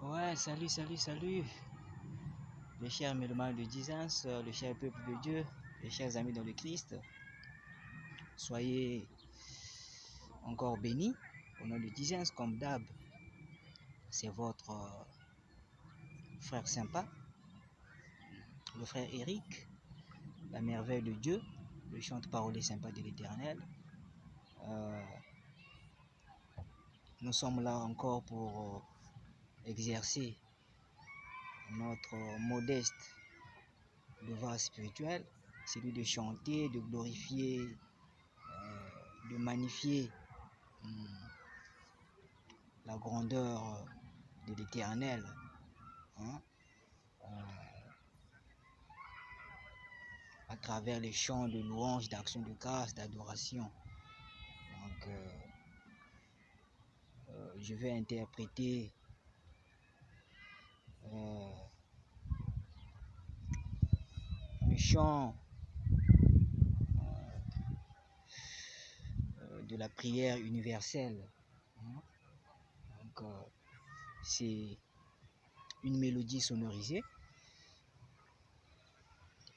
Ouais, salut, les chers mélomanes de Dizens, le cher peuple de Dieu, les chers amis dans le Christ. Soyez encore bénis au nom de Dizens, comme d'hab. C'est votre frère sympa, le frère Eric, la merveille de Dieu, le chante-parole sympa de l'Éternel. Nous sommes là encore pour exercer notre modeste devoir spirituel, celui de chanter, de glorifier, de magnifier la grandeur de l'Éternel, à travers les chants de louange, d'action de grâce, d'adoration. Donc, je vais interpréter un chant de la prière universelle. Donc, c'est une mélodie sonorisée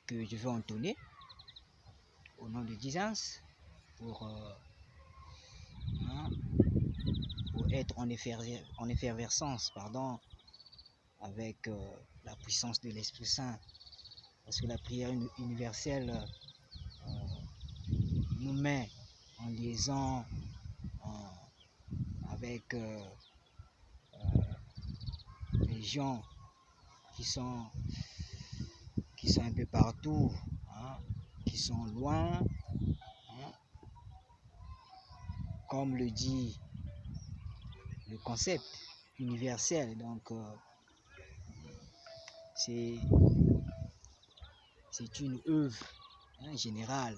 que je vais entonner au nom de Dizens pour être en effervescence, avec la puissance de l'Esprit Saint. Parce que la prière universelle nous met en liaison avec les gens qui sont un peu partout, qui sont loin, comme le dit le concept universel. Donc, c'est une œuvre générale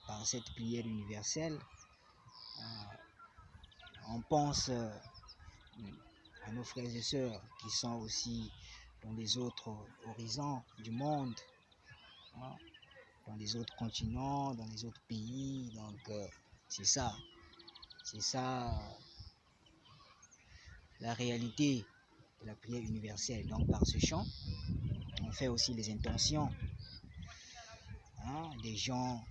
par cette prière universelle. On pense à nos frères et sœurs qui sont aussi dans les autres horizons du monde, dans les autres continents, dans les autres pays. Donc, c'est ça la réalité de la prière universelle. Donc, par ce chant, on fait aussi les intentions des gens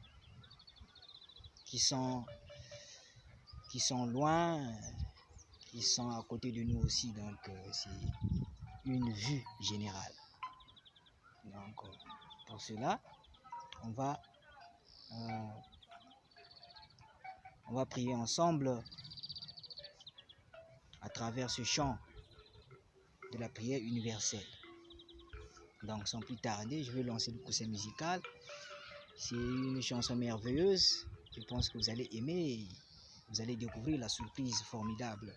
qui sont loin, qui sont à côté de nous aussi. Donc, c'est une vue générale. Donc, pour cela, on va prier ensemble à travers ce chant de la prière universelle. Donc, sans plus tarder, je vais lancer le coussin musical. C'est une chanson merveilleuse. Je pense que vous allez aimer. Vous allez découvrir la surprise formidable.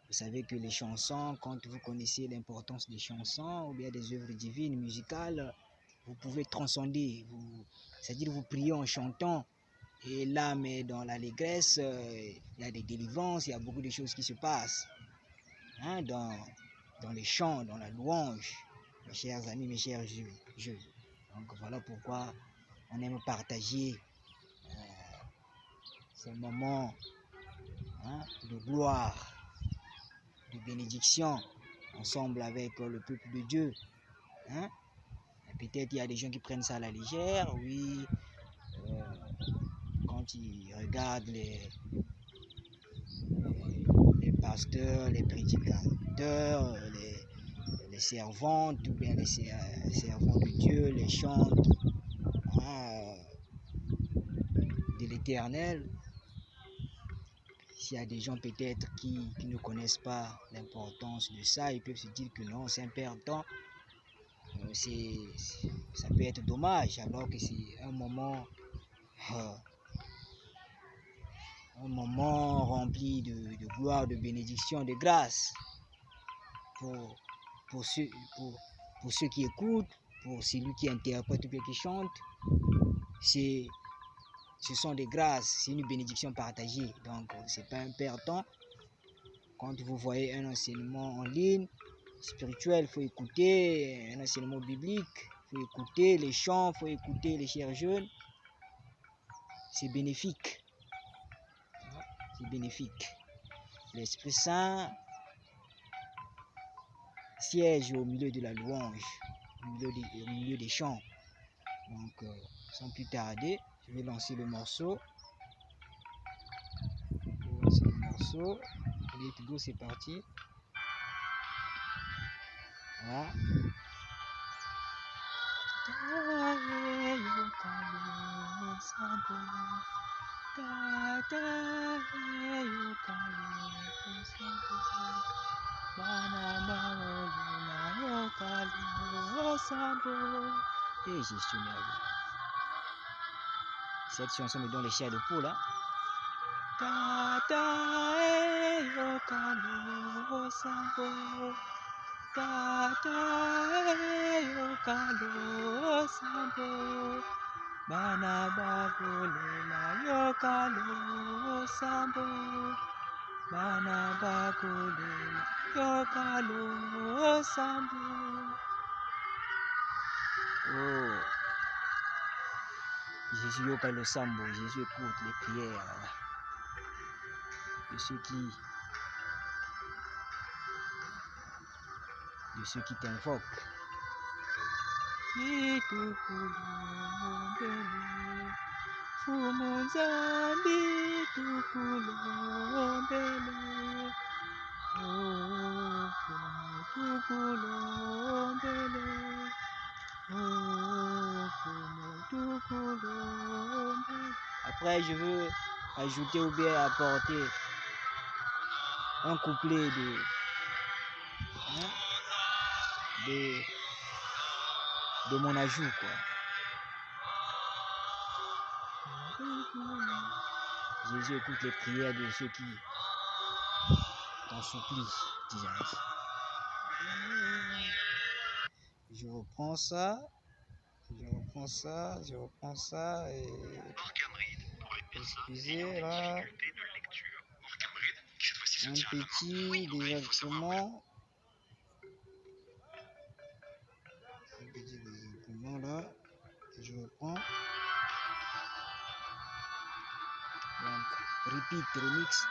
Vous savez que les chansons, quand vous connaissez l'importance des chansons ou bien des œuvres divines musicales, vous pouvez transcender. C'est-à-dire vous priez en chantant. Et l'âme est dans l'allégresse, il y a des délivrances, il y a beaucoup de choses qui se passent dans les chants, dans la louange, mes chers amis, mes chers jeux. Donc voilà pourquoi on aime partager ces moments de gloire, de bénédiction, ensemble avec le peuple de Dieu. Peut-être il y a des gens qui prennent ça à la légère, oui, quand ils regardent les pasteurs, les prédicateurs, les servantes, ou bien les servants de Dieu, les chantes de l'Éternel. S'il y a des gens peut-être qui ne connaissent pas l'importance de ça, ils peuvent se dire que non, c'est un perdre de temps. Ça peut être dommage, alors que c'est un moment rempli de gloire, de bénédiction, de grâce pour ceux qui écoutent, pour celui qui interprète ou bien qui chante. Ce sont des grâces, c'est une bénédiction partagée. Donc, c'est pas un perdre de temps. Quand vous voyez un enseignement en ligne, spirituel, il faut écouter un enseignement biblique, il faut écouter les chants, il faut écouter les chers jeunes. C'est bénéfique. C'est bénéfique. L'Esprit Saint siège au milieu de la louange, au milieu des chants. Donc, sans plus tarder, je vais lancer le morceau. Let's go, c'est parti. Voilà. Et gestionnaire. Cette chanson me donne les chairs de poule, hein. Oh, Jésus yoka le sambo, Jésus écoute les prières de ceux qui t'invoquent. Après, je veux ajouter ou bien apporter un couplet de mon ajout, quoi. Jésus écoute les prières de ceux qui t'en supplient, disais-je. Je reprends ça et excusez là un petit désagrément là, je reprends. Donc repeat remix.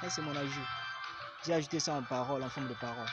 Ça c'est mon ajout. J'ai ajouté ça en parole, en forme de parole.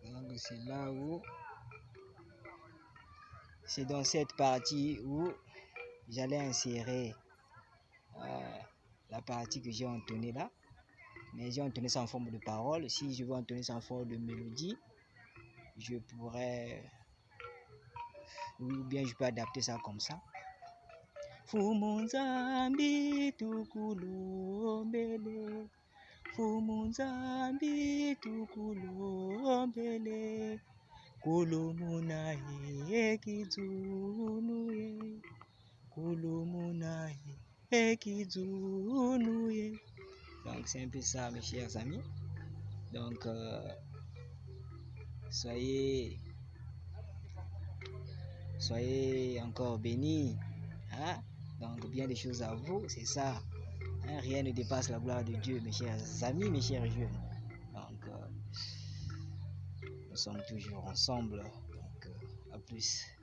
Donc c'est là où c'est dans cette partie où j'allais insérer la partie que j'ai entonnée là, mais j'ai entonné ça en forme de parole. Si je veux entonner ça en forme de mélodie, je pourrais, ou bien je peux adapter ça comme ça. Fumunzambi tukulombele, Fumunzambi tukulombele, Kulumunahi ekizunuye, Kulumunahi ekizunuye. Donc c'est un peu ça mes chers amis. Donc soyez encore bénis, Hein? Donc, bien des choses à vous, c'est ça. Hein? Rien ne dépasse la gloire de Dieu, mes chers amis, mes chers jeunes. Donc, nous sommes toujours ensemble. Donc, à plus.